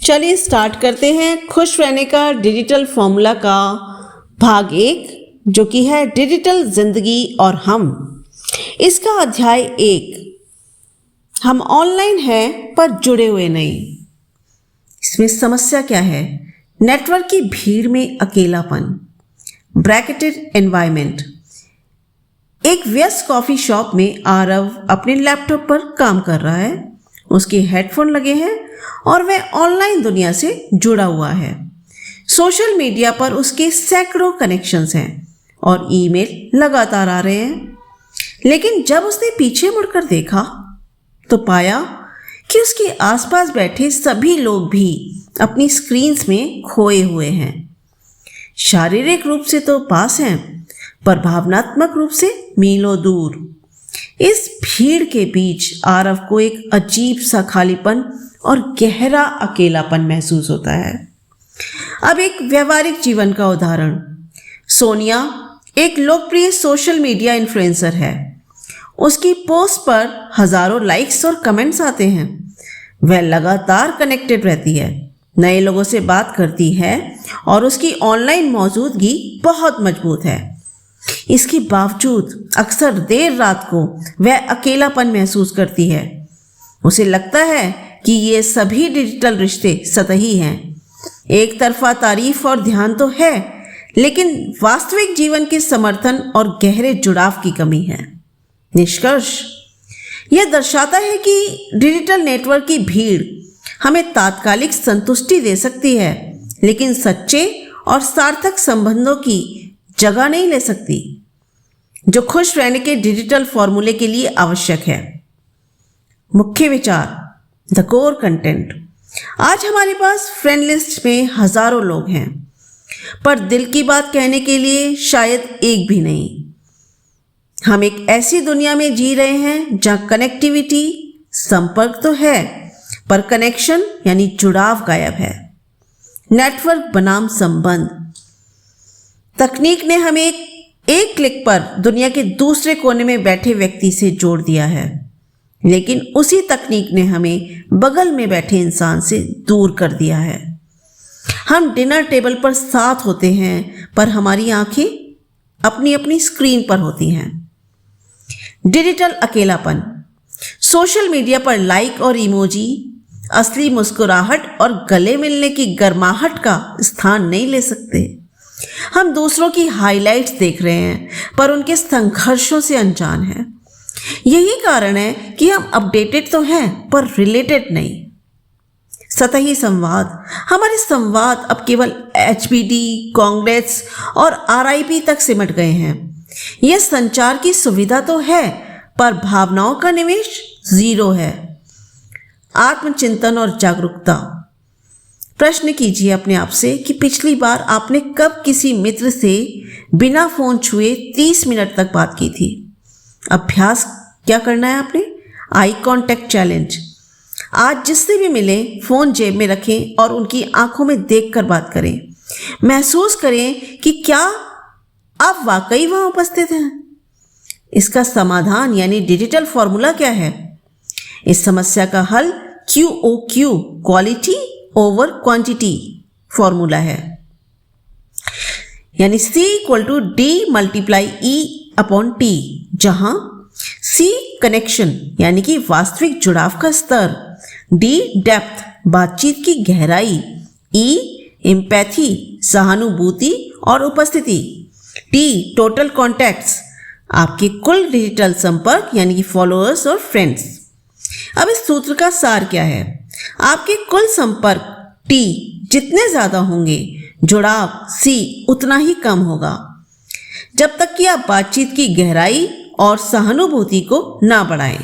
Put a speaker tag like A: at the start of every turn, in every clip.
A: चलिए स्टार्ट करते हैं खुश रहने का डिजिटल फॉर्मूला का भाग 1, जो कि है डिजिटल जिंदगी और हम। इसका अध्याय 1, हम ऑनलाइन हैं पर जुड़े हुए नहीं। इसमें समस्या क्या है? नेटवर्क की भीड़ में अकेलापन, ब्रैकेटेड एनवायरनमेंट। एक व्यस्त कॉफी शॉप में आरव अपने लैपटॉप पर काम कर रहा है। उसके हेडफोन लगे हैं और वह ऑनलाइन दुनिया से जुड़ा हुआ है। सोशल मीडिया पर उसके सैकड़ों कनेक्शंस हैं और ईमेल लगातार आ रहे हैं। लेकिन जब उसने पीछे मुड़कर देखा तो पाया कि उसके आसपास बैठे सभी लोग भी अपनी स्क्रीन्स में खोए हुए हैं। शारीरिक रूप से तो पास हैं, पर भावनात्मक रूप से मीलों दूर। इस भीड़ के बीच आरव को एक अजीब सा खालीपन और गहरा अकेलापन महसूस होता है। अब एक व्यवहारिक जीवन का उदाहरण। सोनिया एक लोकप्रिय सोशल मीडिया इन्फ्लुएंसर है। उसकी पोस्ट पर हजारों लाइक्स और कमेंट्स आते हैं। वह लगातार कनेक्टेड रहती है, नए लोगों से बात करती है और उसकी ऑनलाइन मौजूदगी बहुत मजबूत है। इसके बावजूद अक्सर देर रात को वह अकेलापन महसूस करती है। उसे लगता है कि ये सभी डिजिटल रिश्ते सतही हैं। एक तरफा तारीफ और ध्यान तो है, लेकिन वास्तविक जीवन के समर्थन और गहरे जुड़ाव की कमी है। निष्कर्ष यह दर्शाता है कि डिजिटल नेटवर्क की भीड़ हमें तात्कालिक संतुष्टि दे सकती है, लेकिन सच्चे और सार्थक संबंधों की जगह नहीं ले सकती, जो खुश रहने के डिजिटल फॉर्मूले के लिए आवश्यक है। मुख्य विचार, द कोर कंटेंट। आज हमारे पास फ्रेंड लिस्ट में हजारों लोग हैं, पर दिल की बात कहने के लिए शायद एक भी नहीं। हम एक ऐसी दुनिया में जी रहे हैं जहां कनेक्टिविटी, संपर्क तो है, पर कनेक्शन यानी जुड़ाव गायब है। नेटवर्क बनाम संबंध। तकनीक ने हमें एक क्लिक पर दुनिया के दूसरे कोने में बैठे व्यक्ति से जोड़ दिया है, लेकिन उसी तकनीक ने हमें बगल में बैठे इंसान से दूर कर दिया है। हम डिनर टेबल पर साथ होते हैं, पर हमारी आंखें अपनी अपनी स्क्रीन पर होती हैं। डिजिटल अकेलापन। सोशल मीडिया पर लाइक और इमोजी असली मुस्कुराहट और गले मिलने की गर्माहट का स्थान नहीं ले सकते। हम दूसरों की हाइलाइट्स देख रहे हैं, पर उनके संघर्षों से अनजान हैं। यही कारण है कि हम अपडेटेड तो हैं, पर रिलेटेड नहीं। सतही संवाद। हमारे संवाद अब केवल HBD, कांग्रेस और RIP तक सिमट गए हैं। यह संचार की सुविधा तो है, पर भावनाओं का निवेश जीरो है। आत्मचिंतन और जागरूकता। प्रश्न कीजिए अपने आप से कि पिछली बार आपने कब किसी मित्र से बिना फोन छुए 30 मिनट तक बात की थी। अभ्यास क्या करना है आपने? Eye contact challenge. आज जिससे भी मिले फोन जेब में रखें और उनकी आंखों में देखकर बात करें। महसूस करें कि क्या आप वाकई वहां उपस्थित हैं। इसका समाधान यानी डिजिटल फॉर्मूला क्या है? इस समस्या का हल QOQ, quality over quantity formula है, यानी C = D × E/T, जहां C कनेक्शन यानी कि वास्तविक जुड़ाव का स्तर, D डेप्थ बातचीत की गहराई, E एम्पैथी सहानुभूति और उपस्थिति, T टोटल कॉन्टैक्ट्स आपके कुल डिजिटल संपर्क यानी कि फॉलोअर्स और फ्रेंड्स। अब इस सूत्र का सार क्या है? आपके कुल संपर्क T जितने ज्यादा होंगे, जुड़ाव C उतना ही कम होगा, जब तक कि आप बातचीत की गहराई और सहानुभूति को ना बढ़ाएं।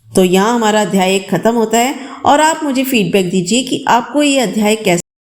A: तो यहाँ हमारा अध्याय 1 खत्म होता है और आप मुझे फीडबैक दीजिए कि आपको ये अध्याय कैसा